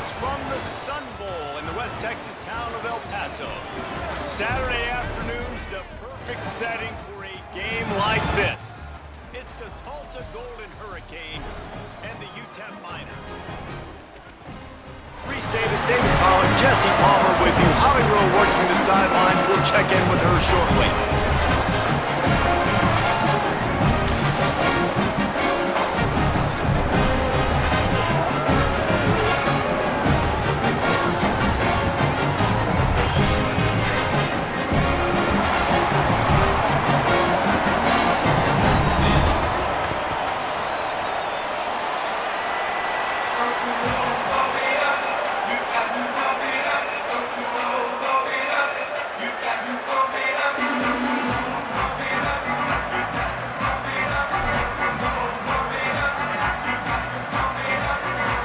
us from the Sun Bowl in the West Texas town of El Paso. Saturday afternoon's the perfect setting for a game like this. It's the Tulsa Golden Hurricane and the UTEP Miners. Reese Davis, David Pollard, Jesse Palmer with you. Holly Rowe working the sidelines. We'll check in with her shortly.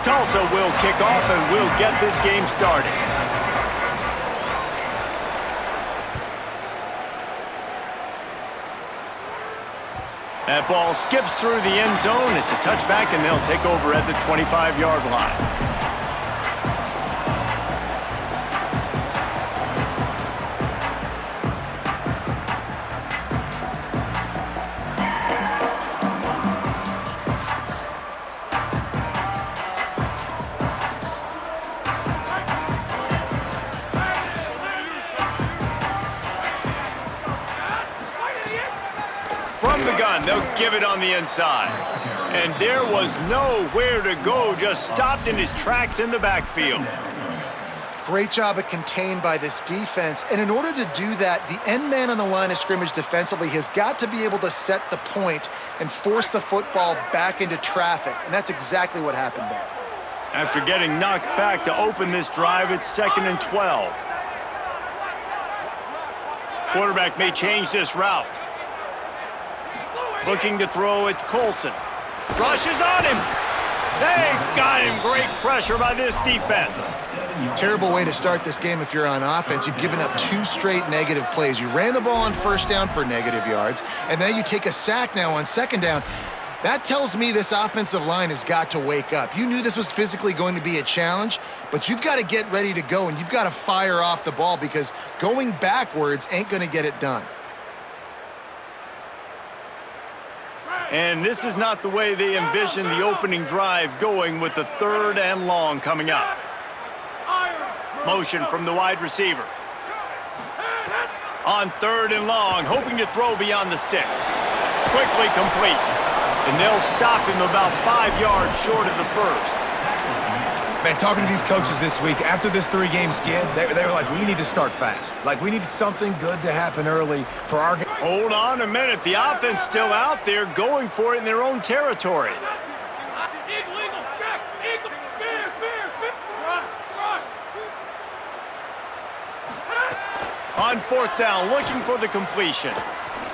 Tulsa will kick off and we'll get this game started. That ball skips through the end zone. It's a touchback and they'll take over at the 25-yard line. From the gun, they'll give it on the inside. And there was nowhere to go, just stopped in his tracks in the backfield. Great job at contained by this defense. And in order to do that, the end man on the line of scrimmage defensively has got to be able to set the point and force the football back into traffic. And that's exactly what happened there. After getting knocked back to open this drive, it's 2nd and 12. Quarterback may change this route. Looking to throw, it's Colson. Rushes on him. They got him. Great pressure by this defense. Terrible way to start this game if you're on offense. You've given up 2 straight negative plays. You ran the ball on first down for negative yards, and then you take a sack now on second down. That tells me this offensive line has got to wake up. You knew this was physically going to be a challenge, but you've got to get ready to go, and you've got to fire off the ball because going backwards ain't going to get it done. And this is not the way they envisioned the opening drive going with the 3rd and long coming up. Motion from the wide receiver. On 3rd and long, hoping to throw beyond the sticks. Quickly complete. And they'll stop him about 5 yards short of the first. Man, talking to these coaches this week, after this 3-game skid, they were like, we need to start fast. Like, we need something good to happen early for our game. Hold on a minute. The offense still out there going for it in their own territory. On 4th down, looking for the completion.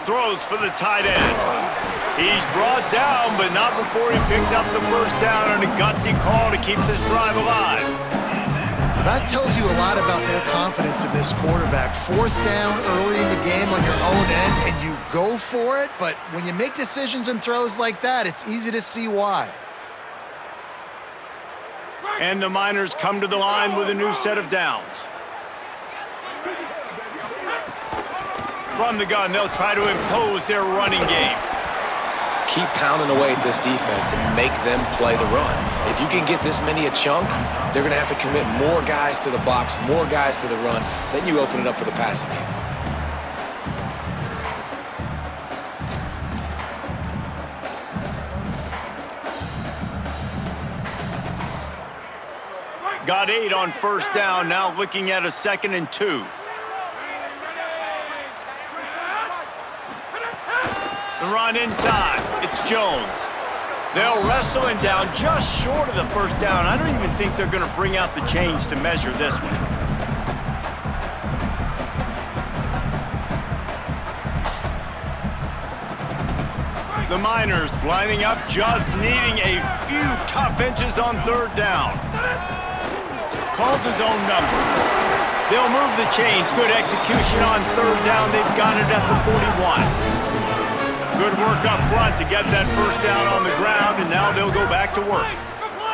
Throws for the tight end. He's brought down, but not before he picks up the first down on a gutsy call to keep this drive alive. That tells you a lot about their confidence in this quarterback. 4th down early in the game on your own end, and you go for it, but when you make decisions and throws like that, it's easy to see why. And the Miners come to the line with a new set of downs. From the gun, they'll try to impose their running game. Keep pounding away at this defense and make them play the run. If you can get this many a chunk, they're going to have to commit more guys to the box, more guys to the run. Then you open it up for the passing game. Got 8 on 1st down, now looking at a 2nd and 2. The run inside. It's Jones. They'll wrestle him down just short of the first down. I don't even think they're going to bring out the chains to measure this one. The Miners lining up, just needing a few tough inches on 3rd down. Calls his own number. They'll move the chains. Good execution on 3rd down. They've got it at the 41. Good work up front to get that first down on the ground, and now they'll go back to work.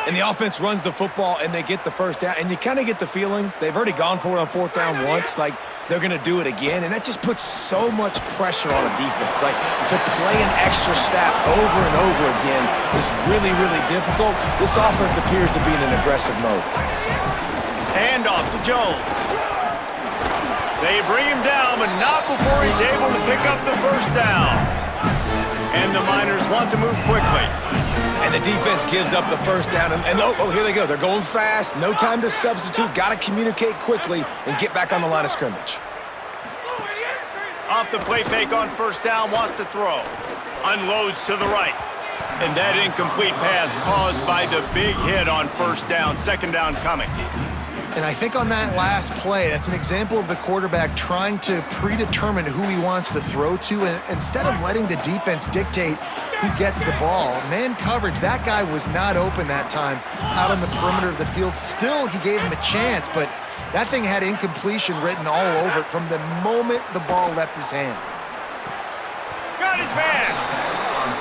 And the offense runs the football, and they get the first down. And you kind of get the feeling they've already gone for it on fourth down once. Like, they're going to do it again. And that just puts so much pressure on a defense. Like, to play an extra snap over and over again is really, really difficult. This offense appears to be in an aggressive mode. Hand off to Jones. They bring him down, but not before he's able to pick up the first down. And the Miners want to move quickly. And the defense gives up the first down. And oh, here they go. They're going fast. No time to substitute. Got to communicate quickly and get back on the line of scrimmage. Off the play fake on first down, wants to throw. Unloads to the right. And that incomplete pass caused by the big hit on first down. Second down coming. And I think on that last play, that's an example of the quarterback trying to predetermine who he wants to throw to, and instead of letting the defense dictate who gets the ball. Man coverage, that guy was not open that time out on the perimeter of the field. Still, he gave him a chance, but that thing had incompletion written all over it from the moment the ball left his hand. Got his man!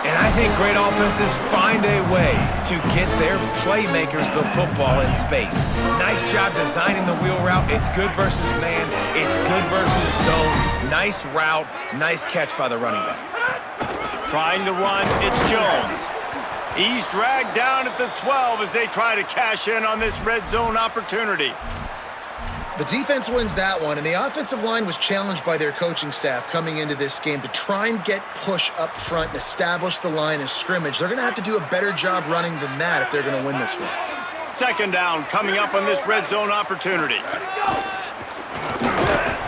And I think great offenses find a way to get their playmakers the football in space. Nice job designing the wheel route. It's good versus man. It's good versus zone. Nice route. Nice catch by the running back. Trying to run, it's Jones. He's dragged down at the 12 as they try to cash in on this red zone opportunity. The defense wins that one, and the offensive line was challenged by their coaching staff coming into this game to try and get push up front and establish the line of scrimmage. They're going to have to do a better job running than that if they're going to win this one. Second down coming up on this red zone opportunity.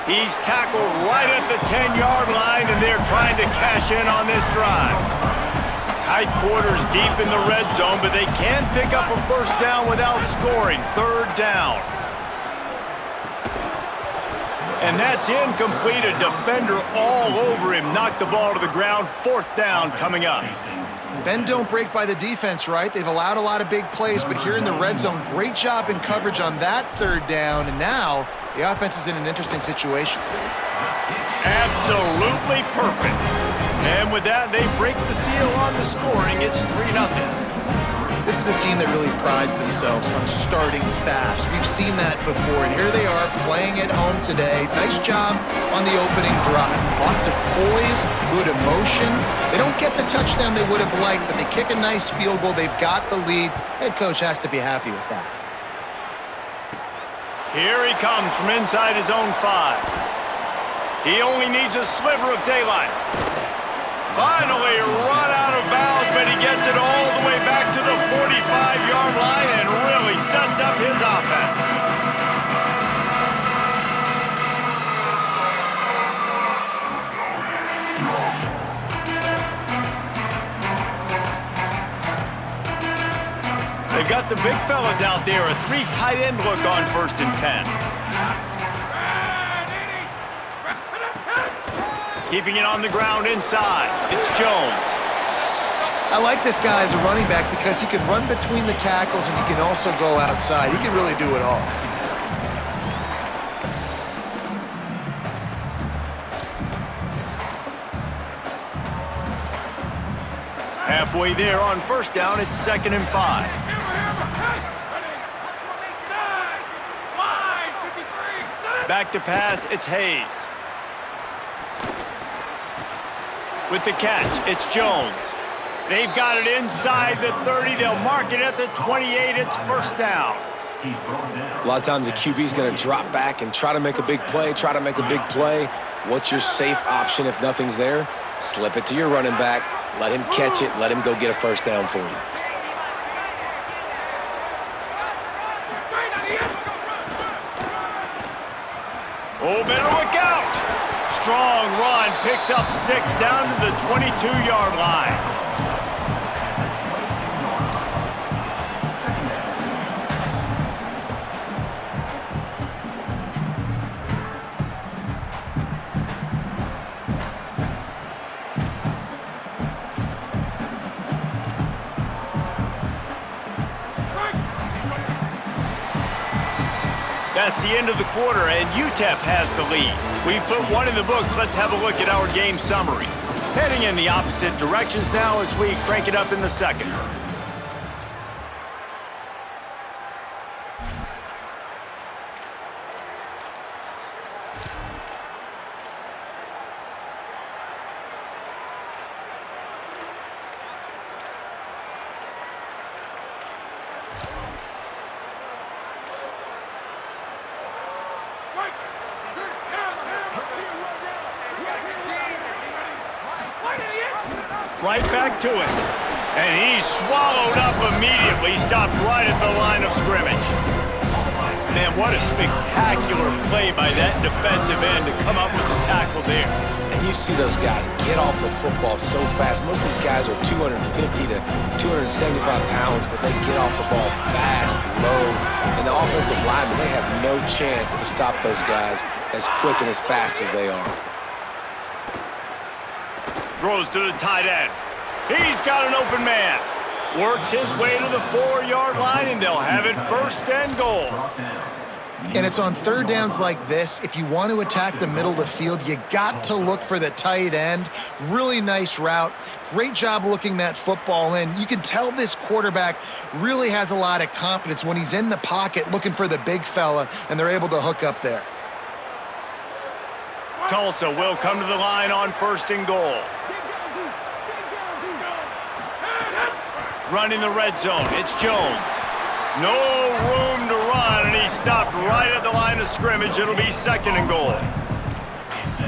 He's tackled right at the 10-yard line, and they're trying to cash in on this drive. Tight quarters deep in the red zone, but they can pick up a first down without scoring. Third down. And that's incomplete. A defender all over him. Knocked the ball to the ground. Fourth down coming up. Bend don't break by the defense, right? They've allowed a lot of big plays, but here in the red zone, great job in coverage on that third down. And now the offense is in an interesting situation. Absolutely perfect. And with that, they break the seal on the scoring. It's 3-0. This is a team that really prides themselves on starting fast. We've seen that before, and here they are playing at home today. Nice job on the opening drive. Lots of poise, good emotion. They don't get the touchdown they would have liked, but they kick a nice field goal. They've got the lead. Head coach has to be happy with that. Here he comes from inside his own 5. He only needs a sliver of daylight. Finally run out of bounds, but he gets it all the way back to the 45-yard line and really sets up his offense. They've got the big fellas out there, a 3 tight end look on 1st and 10. Keeping it on the ground inside. It's Jones. I like this guy as a running back because he can run between the tackles and he can also go outside. He can really do it all. Halfway there on first down, it's 2nd and 5. Back to pass, it's Hayes. With the catch, it's Jones. They've got it inside the 30. They'll mark it at the 28. It's first down. A lot of times the QB is going to drop back and try to make a big play, What's your safe option if nothing's there? Slip it to your running back. Let him catch it. Let him go get a first down for you. Oh, better look out. Strong run, picks up 6 down to the 22-yard line. That's the end of the quarter, and UTEP has the lead. We've put one in the books. Let's have a look at our game summary. Heading in the opposite directions now as we crank it up in the second. Right back to him. And he's swallowed up immediately, stopped right at the line of scrimmage. Man, what a spectacular play by that defensive end to come up with the tackle there. And you see those guys get off the football so fast. Most of these guys are 250 to 275 pounds, but they get off the ball fast, low. And the offensive linemen, they have no chance to stop those guys as quick and as fast as they are. Throws to the tight end. He's got an open man. Works his way to the 4-yard line, and they'll have it first and goal. And it's on third downs like this. If you want to attack the middle of the field, you got to look for the tight end. Really nice route. Great job looking that football in. You can tell this quarterback really has a lot of confidence when he's in the pocket looking for the big fella, and they're able to hook up there. Tulsa will come to the line on first and goal. Running the red zone, it's Jones. No room to run, and he stopped right at the line of scrimmage. It'll be second and goal.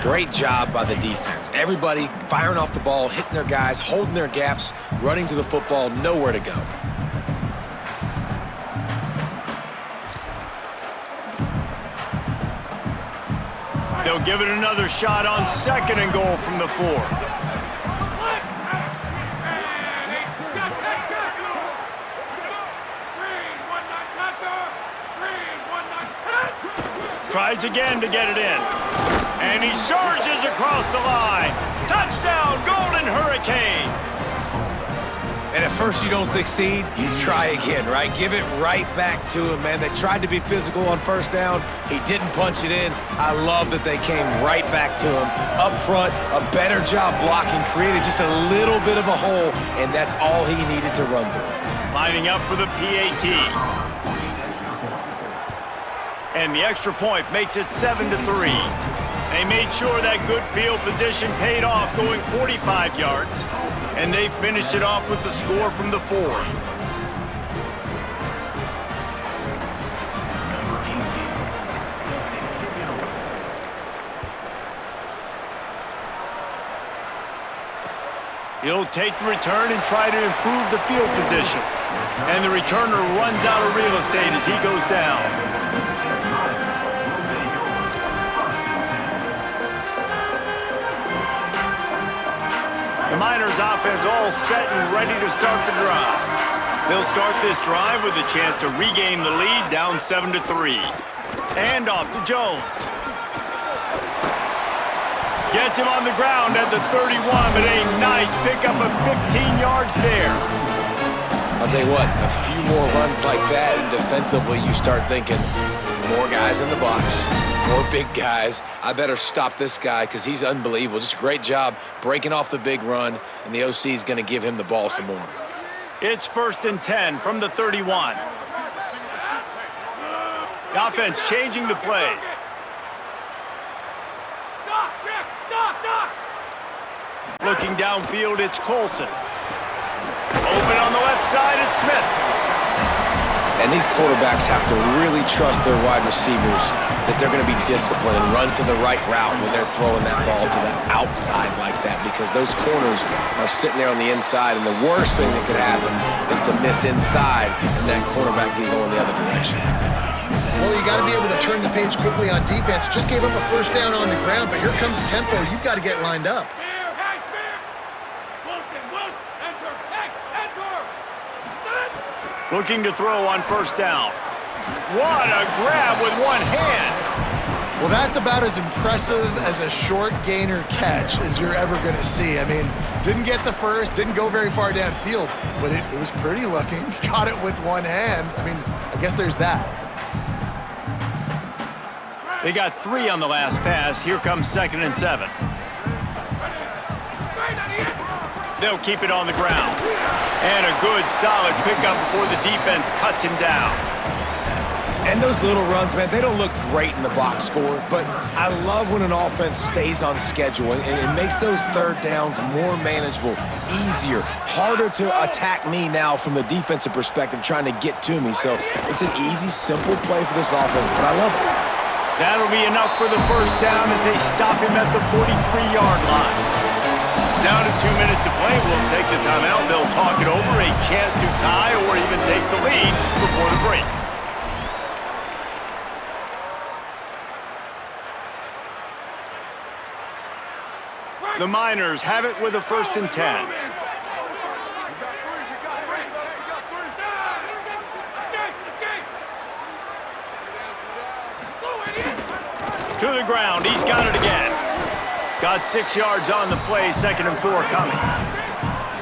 Great job by the defense. Everybody firing off the ball, hitting their guys, holding their gaps, running to the football, nowhere to go. They'll give it another shot on second and goal from the 4. Tries again to get it in. And he surges across the line. Touchdown, Golden Hurricane. And at first you don't succeed, you try again, right? Give it right back to him, man. They tried to be physical on first down. He didn't punch it in. I love that they came right back to him. Up front, a better job blocking, created just a little bit of a hole, and that's all he needed to run through. Lining up for the PAT. And the extra point makes it 7-3. They made sure that good field position paid off, going 45 yards. And they finished it off with the score from the 4. He'll take the return and try to improve the field position. And the returner runs out of real estate as he goes down. The Miners offense all set and ready to start the drive. They'll start this drive with a chance to regain the lead, down 7-3. And off to Jones. Gets him on the ground at the 31, but a nice pickup of 15 yards there. I'll tell you what, a few more runs like that, and defensively you start thinking, more guys in the box, more big guys. I better stop this guy because he's unbelievable. Just a great job breaking off the big run, and the OC is going to give him the ball some more. It's first and 10 from the 31. The offense changing the play. Looking downfield, it's Colson. Open on the left side, it's Smith. And these quarterbacks have to really trust their wide receivers that they're going to be disciplined and run to the right route when they're throwing that ball to the outside like that, because those corners are sitting there on the inside, and the worst thing that could happen is to miss inside and that quarterback be going the other direction. Well, you got to be able to turn the page quickly on defense. Just gave up a first down on the ground, but here comes tempo. You've got to get lined up. Looking to throw on first down. What a grab with one hand. Well, that's about as impressive as a short gainer catch as you're ever going to see. I mean, didn't get the first, didn't go very far downfield, but it was pretty looking. Got it with one hand. I mean, I guess there's that. They got 3 on the last pass. Here comes second and 7. They'll keep it on the ground. And a good, solid pickup before the defense cuts him down. And those little runs, man, they don't look great in the box score, but I love when an offense stays on schedule, and it makes those third downs more manageable, easier, harder to attack me now from the defensive perspective trying to get to me. So it's an easy, simple play for this offense, but I love it. That'll be enough for the first down as they stop him at the 43-yard line. Down to 2 minutes to play. We'll take the timeout. They'll talk it over. A chance to tie or even take the lead before the break. The Miners have it with a 1st and 10. To the ground. He's got it again. Got 6 yards on the play. 2nd and 4 coming.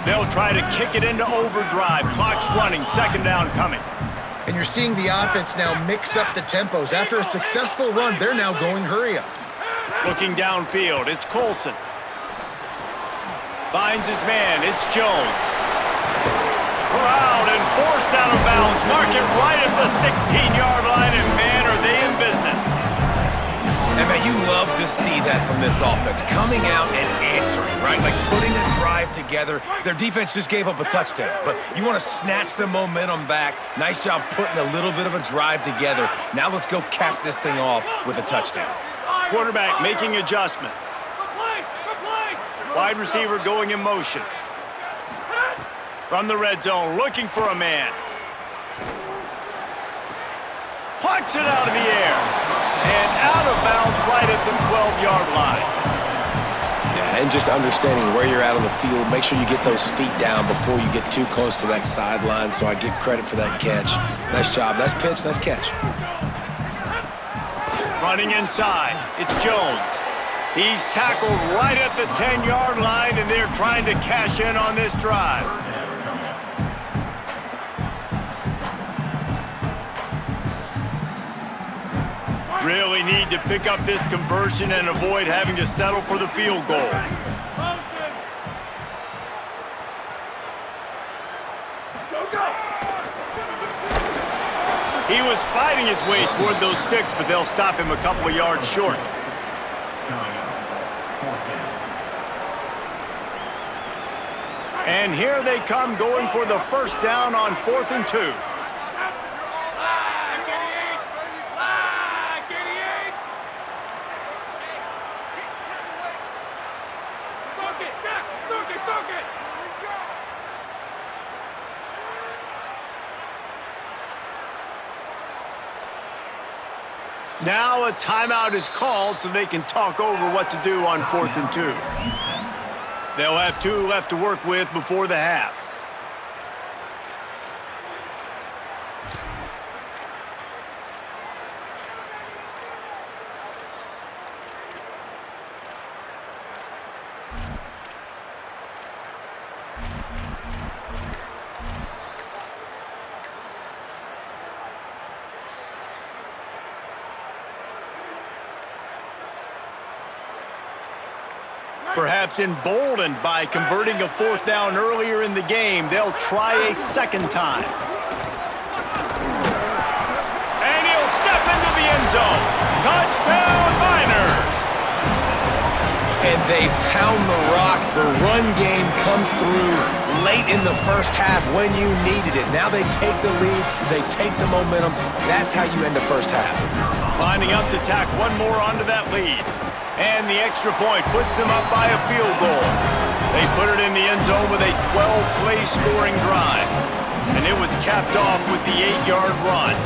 They'll try to kick it into overdrive. Clock's running. 2nd down coming. And you're seeing the offense now mix up the tempos. After a successful run, they're now going hurry up. Looking downfield. It's Colson. Finds his man. It's Jones. Corralled and forced out of bounds. Mark it right at the 16-yard line, and man, are they in business. And man, you love to see that from this offense. Coming out and answering, right? Like putting a drive together. Their defense just gave up a touchdown, but you want to snatch the momentum back. Nice job putting a little bit of a drive together. Now let's go cap this thing off with a touchdown. Quarterback making adjustments. Wide receiver going in motion. From the red zone, looking for a man. Plucks it out of the air. And out of bounds right at the 12-yard line. Yeah, and just understanding where you're at on the field. Make sure you get those feet down before you get too close to that sideline, so I get credit for that catch. Nice job. Nice pitch. Nice catch. Running inside. It's Jones. He's tackled right at the 10-yard line, and they're trying to cash in on this drive. Really need to pick up this conversion and avoid having to settle for the field goal. He was fighting his way toward those sticks, but they'll stop him a couple of yards short. And here they come, going for the 1st down on 4th and 2. Now a timeout is called so they can talk over what to do on 4th and 2. They'll have 2 left to work with before the half. Perhaps emboldened by converting a 4th down earlier in the game, they'll try a 2nd time. And he'll step into the end zone. Touchdown, Miners! And they pound the rock. The run game comes through late in the 1st half when you needed it. Now they take the lead. They take the momentum. That's how you end the 1st half. Lining up to tack one more onto that lead. And the extra point puts them up by a field goal. They put it in the end zone with a 12-play scoring drive. And it was capped off with the 8-yard run.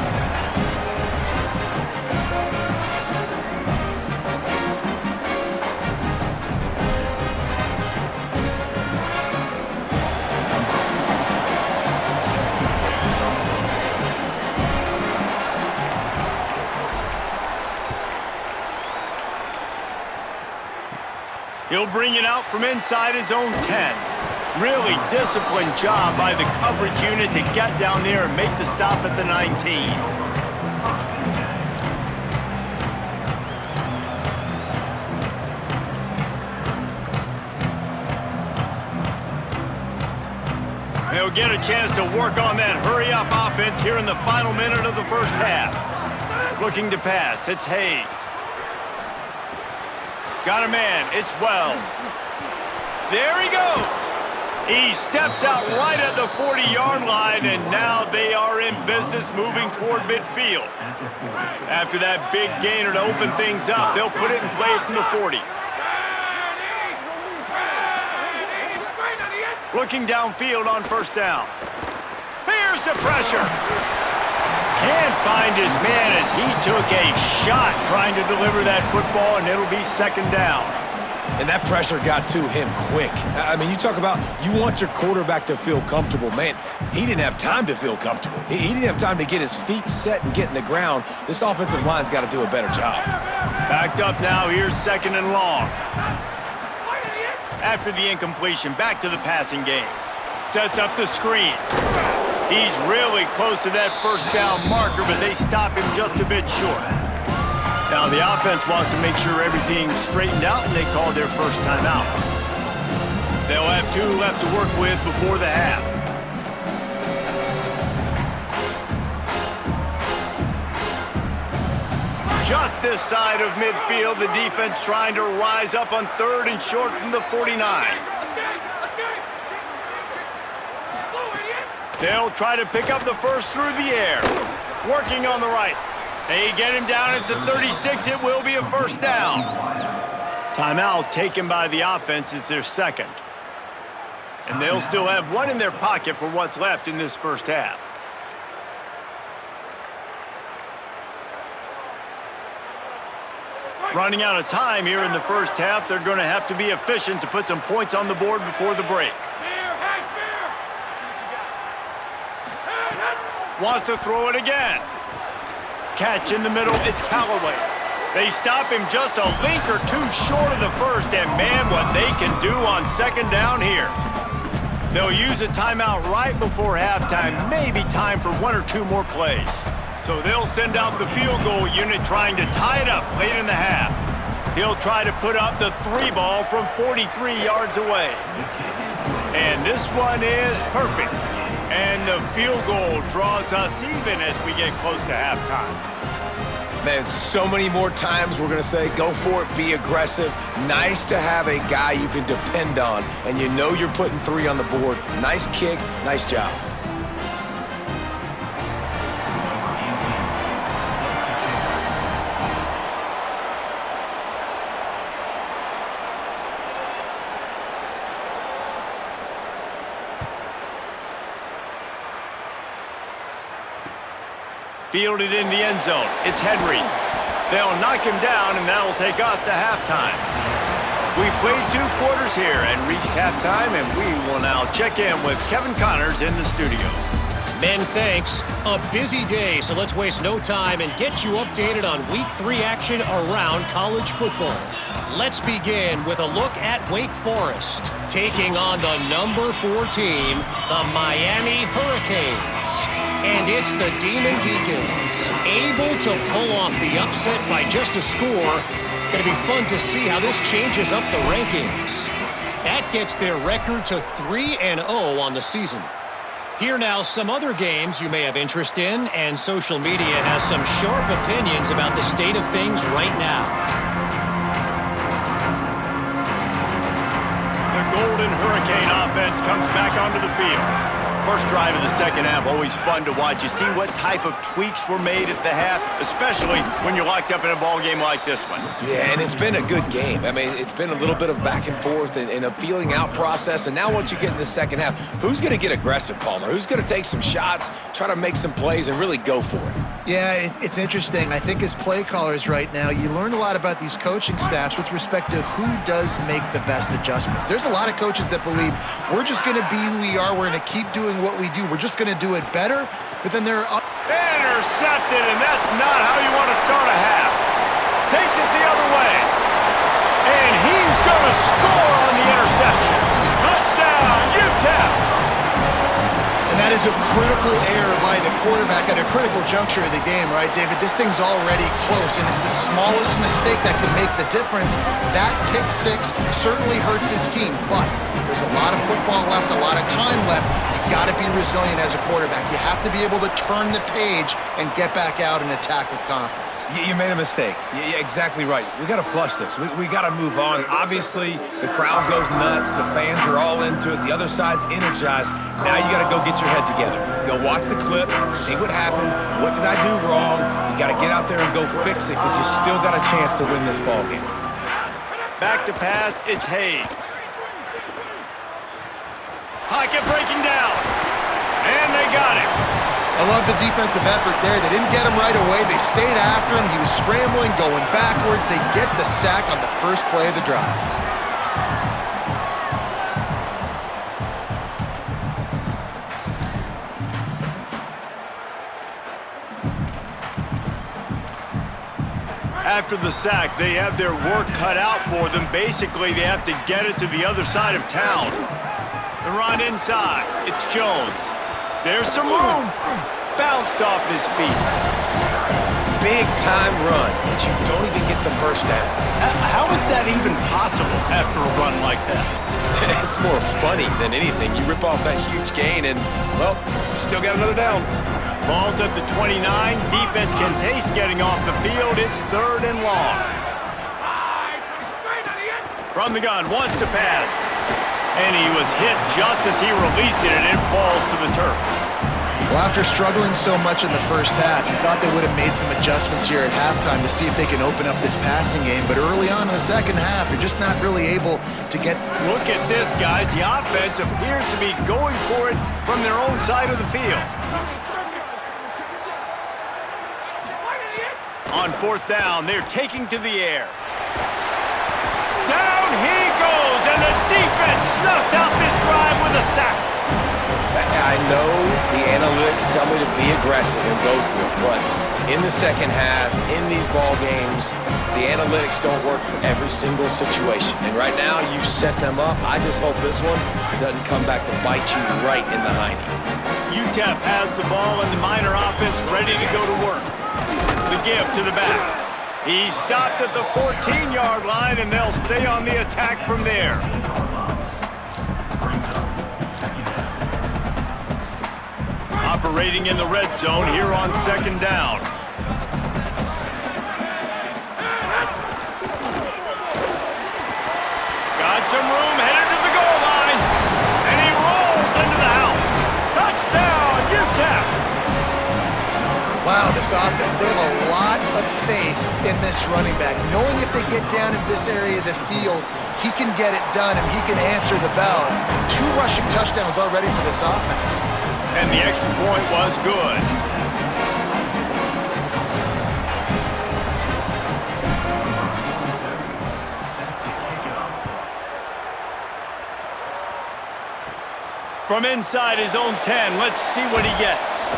He'll bring it out from inside his own 10. Really disciplined job by the coverage unit to get down there and make the stop at the 19. They'll get a chance to work on that hurry-up offense here in the final minute of the 1st half. Looking to pass, it's Hayes. Got a man, it's Wells. There he goes. He steps out right at the 40-yard line, and now they are in business moving toward midfield. After that big gainer to open things up, they'll put it in play from the 40. Looking downfield on first down. Here's the pressure. Can't find his man as he took a shot trying to deliver that football, and it'll be second down. And that pressure got to him quick. I mean, you talk about you want your quarterback to feel comfortable. Man, he didn't have time to feel comfortable. He didn't have time to get his feet set and get in the ground. This offensive line's got to do a better job. Backed up now, here's second and long. After the incompletion, back to the passing game. Sets up the screen. He's really close to that first down marker, but they stop him just a bit short. Now the offense wants to make sure everything's straightened out, and they call their first timeout. They'll have 2 left to work with before the half. Just this side of midfield, the defense trying to rise up on 3rd and short from the 49. They'll try to pick up the first through the air. Working on the right. They get him down at the 36. It will be a first down. Timeout taken by the offense. It's their second. And they'll still have 1 in their pocket for what's left in this first half. Running out of time here in the first half. They're going to have to be efficient to put some points on the board before the break. Wants to throw it again. Catch in the middle, it's Callaway. They stop him just a link or 2 short of the first, and man, what they can do on second down here. They'll use a timeout right before halftime, maybe time for 1 or 2 more plays. So they'll send out the field goal unit trying to tie it up late in the half. He'll try to put up the 3 ball from 43 yards away. And this one is perfect. And the field goal draws us even as we get close to halftime. Man, so many more times we're going to say, go for it, be aggressive. Nice to have a guy you can depend on, and you know you're putting 3 on the board. Nice kick, nice job. Fielded in the end zone. It's Henry. They'll knock him down, and that'll take us to halftime. We've played 2 quarters here and reached halftime, and we will now check in with Kevin Connors in the studio. Men, thanks. A busy day, so let's waste no time and get you updated on Week 3 action around college football. Let's begin with a look at Wake Forest, taking on the number 4 team, the Miami Hurricanes. And it's the Demon Deacons, able to pull off the upset by just a score. Going to be fun to see how this changes up the rankings. That gets their record to 3-0 on the season. Here now, some other games you may have interest in, and social media has some sharp opinions about the state of things right now. The Golden Hurricane offense comes back onto the field. First drive of the second half, always fun to watch. You see what type of tweaks were made at the half, especially when you're locked up in a ball game like this one. Yeah, and it's been a good game. I mean, it's been a little bit of back and forth and a feeling out process. And now once you get in the second half, who's going to get aggressive, Palmer? Who's going to take some shots, try to make some plays, and really go for it? Yeah, it's interesting. I think as play callers right now, you learn a lot about these coaching staffs with respect to who does make the best adjustments. There's a lot of coaches that believe we're just going to be who we are. We're going to keep doing what we do. We're just going to do it better. But then there are... Intercepted, and that's not how you want to start a half. Takes it the other way. And he's going to score on the interception. Touchdown, UTEP. And that is a critical error by the quarterback at a critical juncture of the game, right, David? This thing's already close, and it's the smallest mistake that could make the difference. That pick 6 certainly hurts his team, but there's a lot of football left, a lot of time left. You got to be resilient as a quarterback. You have to be able to turn the page and get back out and attack with confidence. You made a mistake. Yeah, exactly right. We got to flush this. We got to move on. Obviously, the crowd goes nuts. The fans are all into it. The other side's energized. Now you got to go get your head together. Go watch the clip, see what happened. What did I do wrong? You got to get out there and go fix it because you still got a chance to win this ball game. Back to pass, it's Hayes. Pocket breaking down. And they got him. I love the defensive effort there. They didn't get him right away. They stayed after him. He was scrambling, going backwards. They get the sack on the first play of the drive. After the sack, they have their work cut out for them. Basically, they have to get it to the other side of town. The run inside. It's Jones. There's some room. Bounced off his feet. Big time run, but you don't even get the first down. How is that even possible after a run like that? It's more funny than anything. You rip off that huge gain and, well, still got another down. Ball's at the 29. Defense can taste getting off the field. It's 3rd and long. From the gun, wants to pass. And he was hit just as he released it, and it falls to the turf. Well, after struggling so much in the first half, you thought they would have made some adjustments here at halftime to see if they can open up this passing game. But early on in the second half, they're just not really able to get... Look at this, guys. The offense appears to be going for it from their own side of the field. On 4th down, they're taking to the air. Down he goes, and the defense snuffs out this drive with a sack. I know the analytics tell me to be aggressive and go for it, but in the second half, in these ball games, the analytics don't work for every single situation. And right now, you've set them up. I just hope this one doesn't come back to bite you right in the hiney. UTEP has the ball, and the Miner offense ready to go to work. The give to the back. He stopped at the 14-yard line, and they'll stay on the attack from there. Operating in the red zone here on 2nd down. Got some room, headed to the goal line, and he rolls into the house. Touchdown, UTEP! Wow, this offense, they have a lot of faith in this running back. Knowing if they get down in this area of the field, he can get it done and he can answer the bell. 2 rushing touchdowns already for this offense. And the extra point was good. From inside his own 10, let's see what he gets.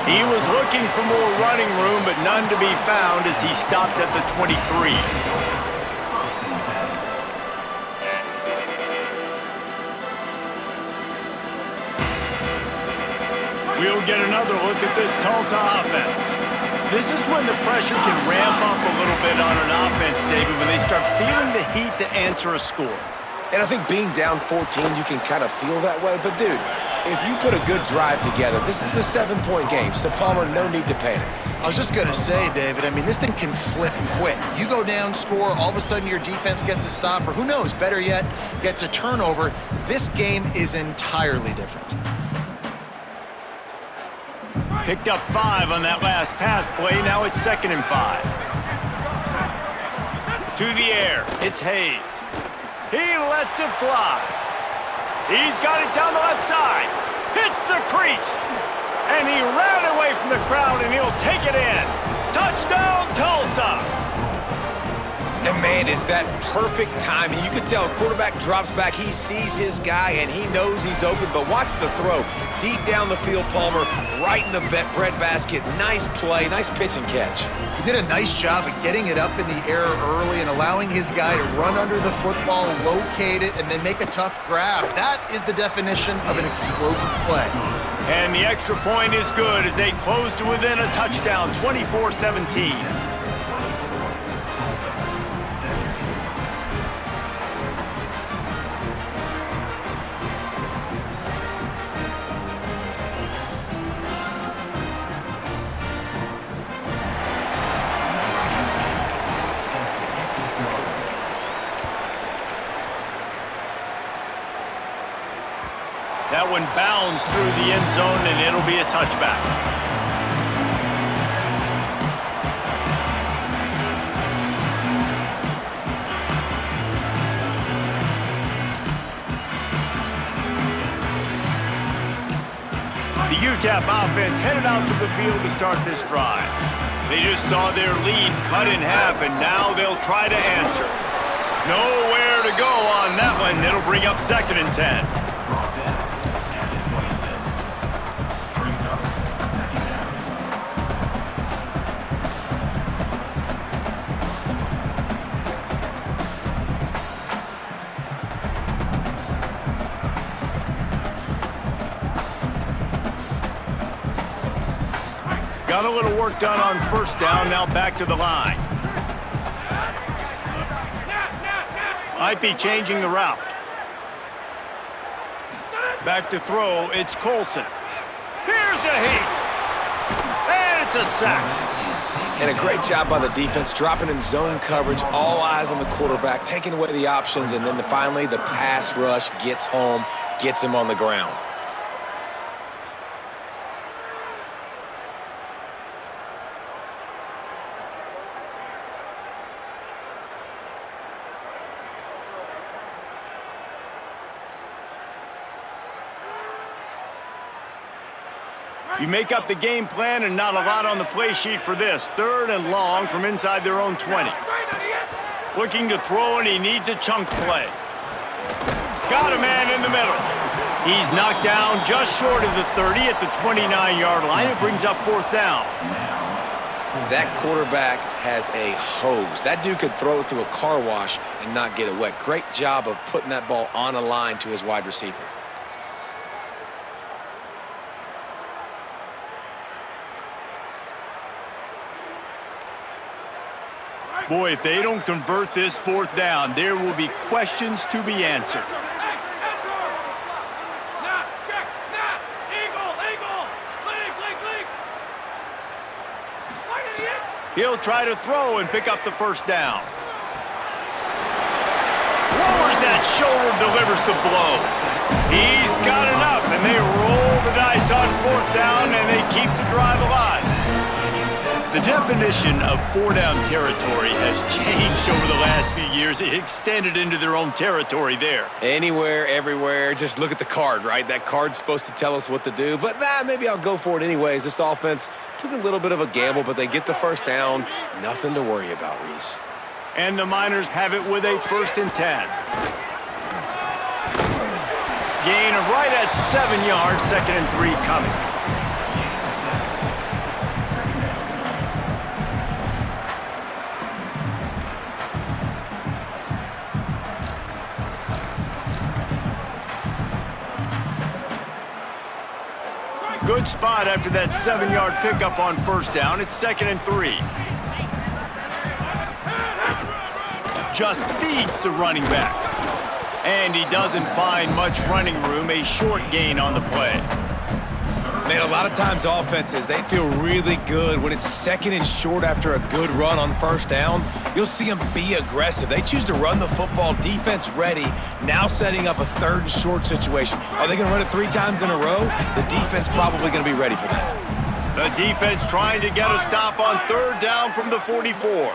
He was looking for more running room, but none to be found as he stopped at the 23. We'll get another look at this Tulsa offense. This is when the pressure can ramp up a little bit on an offense, David, when they start feeling the heat to answer a score. And I think being down 14, you can kind of feel that way. But, dude, if you put a good drive together, this is a 7-point game, so Palmer, no need to panic. I was just going to say, David, I mean, this thing can flip quick. You go down, score, all of a sudden your defense gets a stop, or who knows, better yet, gets a turnover. This game is entirely different. Picked up 5 on that last pass play. Now it's 2nd and 5. To the air. It's Hayes. He lets it fly. He's got it down the left side. Hits the crease. And he ran away from the crowd, and he'll take it in. Touchdown, Tulsa! And, man, is that perfect timing. You can tell a quarterback drops back. He sees his guy, and he knows he's open. But watch the throw. Deep down the field, Palmer, right in the bread basket. Nice play, nice pitch and catch. He did a nice job of getting it up in the air early and allowing his guy to run under the football, locate it, and then make a tough grab. That is the definition of an explosive play. And the extra point is good as they close to within a touchdown, 24-17. That one bounds through the end zone, and it'll be a touchback. UTEP offense headed out to the field to start this drive. They just saw their lead cut in half, and now they'll try to answer. Nowhere to go on that one. It'll bring up 2nd and 10. Got a little work done on 1st down, now back to the line. Might be changing the route. Back to throw, it's Colson. Here's a hit. And it's a sack. And a great job by the defense, dropping in zone coverage, all eyes on the quarterback, taking away the options, and then finally the pass rush gets home, gets him on the ground. You make up the game plan and not a lot on the play sheet for this. 3rd and long from inside their own 20. Looking to throw, and he needs a chunk play. Got a man in the middle. He's knocked down just short of the 30 at the 29-yard line. It brings up 4th down. That quarterback has a hose. That dude could throw it through a car wash and not get it wet. Great job of putting that ball on a line to his wide receiver. Boy, if they don't convert this 4th down, there will be questions to be answered. He'll try to throw and pick up the 1st down. Lowers that shoulder, delivers the blow. He's got enough, and they roll the dice on 4th down, and they keep the drive alive. The definition of 4-down territory has changed over the last few years. It extended into their own territory there. Anywhere, everywhere, just look at the card, right? That card's supposed to tell us what to do, but maybe I'll go for it anyways. This offense took a little bit of a gamble, but they get the 1st down. Nothing to worry about, Reese. And the Miners have it with a 1st and 10. Gain of right at 7 yards, 2nd and 3 coming. Good spot after that 7-yard pickup on 1st down. It's 2nd and 3. Just feeds the running back. And he doesn't find much running room. A short gain on the play. Man, a lot of times offenses, they feel really good when it's 2nd and short after a good run on 1st down. You'll see them be aggressive. They choose to run the football, defense ready, now setting up a 3rd and short situation. Are they going to run it 3 times in a row? The defense probably going to be ready for that. The defense trying to get a stop on 3rd down from the 44.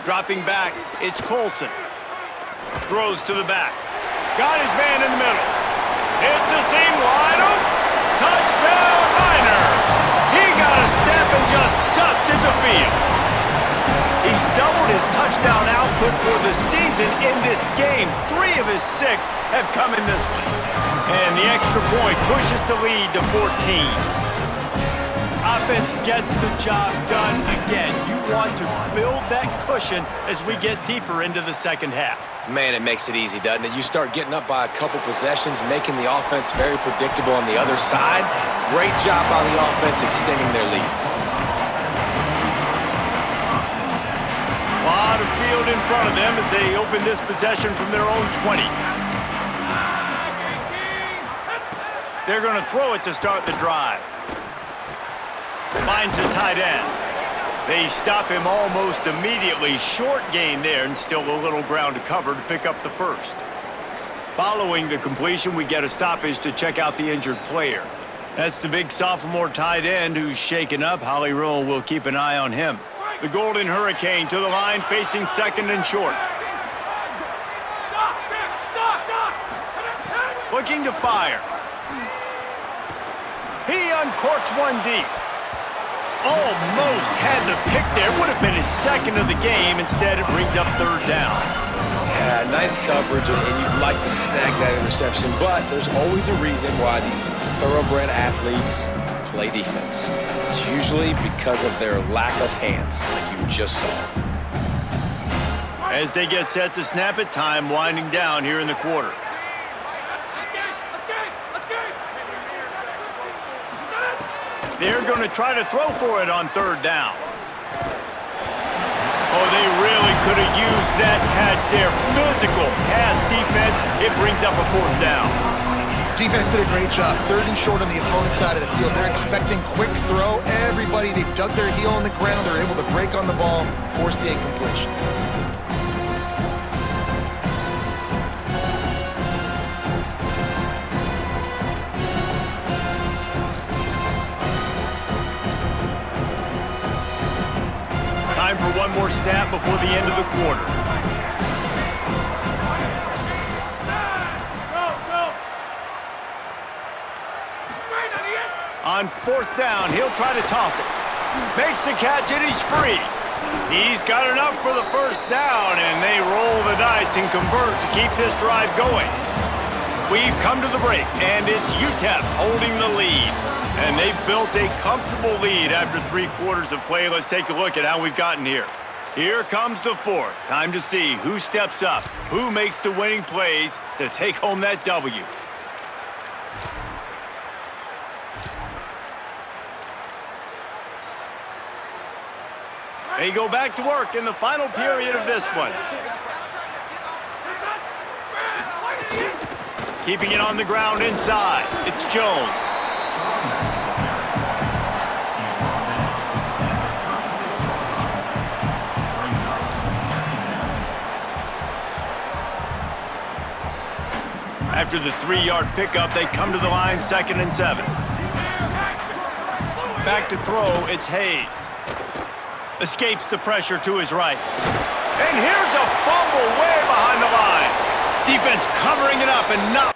Dropping back, it's Colson. Throws to the back. Got his man in the middle. It's a seam wide open. Touchdown, Miners. He got a step and just dusted the field. He's doubled his touchdown output for the season in this game. 3 of his 6 have come in this one. And the extra point pushes the lead to 14. Offense gets the job done again. You want to build that cushion as we get deeper into the 2nd half. Man, it makes it easy, doesn't it? You start getting up by a couple possessions, making the offense very predictable on the other side. Great job by the offense extending their lead. A lot of field in front of them as they open this possession from their own 20. They're going to throw it to start the drive. Finds the tight end. They stop him almost immediately. Short gain there, and still a little ground to cover to pick up the 1st. Following the completion, we get a stoppage to check out the injured player. That's the big sophomore tight end who's shaken up. Holly Rowe will keep an eye on him. The Golden Hurricane to the line, facing 2nd and short. looking to fire. He uncorks one deep. Almost had the pick there. Would have been his second of the game. Instead, it brings up third down. Yeah, nice coverage, and you'd like to snag that interception, but there's always a reason why these thoroughbred athletes play defense. It's usually because of their lack of hands, like you just saw. As they get set to snap it, time winding down here in the quarter. They're going to try to throw for it on third down. Oh, they really could have used that catch there. Physical pass defense. It brings up a fourth down. Defense did a great job. Third and short on the opponent's side of the field. They're expecting quick throw. Everybody, they dug their heel on the ground. They're able to break on the ball, force the incompletion. Time for one more snap before the end of the quarter. On fourth down, he'll try to toss it. Makes the catch and he's free. He's got enough for the first down, and they roll the dice and convert to keep this drive going. We've come to the break, and it's UTEP holding the lead. And they've built a comfortable lead after 3 quarters of play. Let's take a look at how we've gotten here. Here comes the fourth. Time to see who steps up, who makes the winning plays to take home that W. They go back to work in the final period of this one. Keeping it on the ground inside. It's Jones. After the 3-yard pickup, they come to the line 2nd and 7. Back to throw, it's Hayes. Escapes the pressure to his right. And here's a fumble way behind the line. Defense covering it up and not...